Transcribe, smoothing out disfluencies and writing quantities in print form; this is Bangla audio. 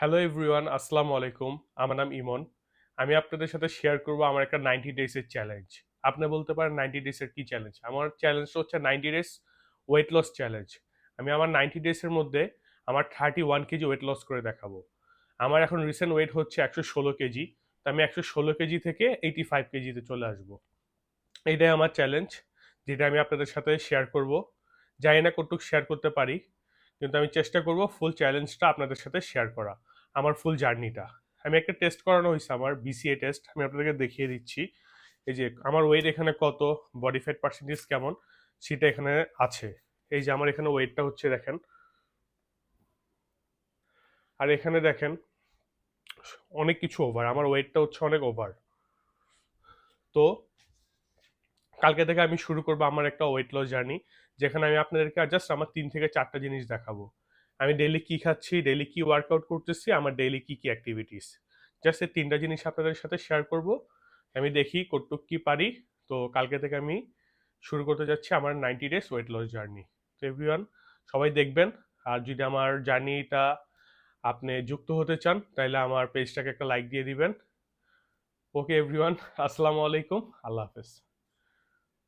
হ্যালো এভরিওয়ান, আসসালামু আলাইকুম। আমার নাম ইমন। আমি আপনাদের সাথে শেয়ার করব আমার একটা 90 ডেজ এর চ্যালেঞ্জ। আপনি বলতে পারেন 90 ডেজ এর কি চ্যালেঞ্জ? আমার চ্যালেঞ্জটা হচ্ছে 90 ডেজ ওয়েট লস চ্যালেঞ্জ। আমি আমার 90 ডেজ এর মধ্যে আমার 31 কেজি ওয়েট লস করে দেখাবো। আমার এখন রিসেন্ট ওয়েট হচ্ছে 116 কেজি। তো আমি 116 কেজি থেকে 85 কেজিতে চলে আসব। এটাই আমার চ্যালেঞ্জ, যেটা আমি আপনাদের সাথে শেয়ার করব। জানি না কতটুকু শেয়ার করতে পারি, কিন্তু আমি চেষ্টা করব ফুল চ্যালেঞ্জটা আপনাদের সাথে শেয়ার করা, আমার ফুল জার্নিটা। আমি একটা টেস্ট করানো হয়েছে, আমার বিসিএ টেস্ট, আমি আপনাদেরকে দেখিয়ে দিচ্ছি। এই যে আমার ওয়েট এখানে কত, বডি ফ্যাট পার্সেন্টেজ কেমন, সেটা এখানে আছে। এই যে আমার এখানে ওয়েটটা হচ্ছে দেখেন, আর এখানে দেখেন অনেক কিছু ওভার, আমার ওয়েটটা হচ্ছে অনেক ওভার। তো কালকে থেকে আমি শুরু করবো আমার একটা ওয়েট লস জার্নি, যেখানে আমি আপনাদেরকে জাস্ট আমার 3 থেকে 4টা জিনিস দেখাবো। আমি ডেইলি কি খাচ্ছি, ডেইলি কি ওয়ার্কআউট করতেছি, আমার ডেইলি কি কি অ্যাক্টিভিটিস। জাস্ট এই 3টা জিনিস আপনাদের সাথে শেয়ার করব। আমি দেখি কতটুক কি পারি। তো কালকে থেকে আমি শুরু করতে যাচ্ছি আমার 90 ডেজ ওয়েট লস জার্নি। তো এভরিওয়ান, সবাই দেখবেন। আর যদি আমার জার্নিটা আপনি যুক্ত হতে চান, তাহলে আমার পেজটাকে একটা লাইক দিয়ে দিবেন। ওকে এভরিওয়ান, আসসালামু আলাইকুম, আল্লাহ হাফেজ।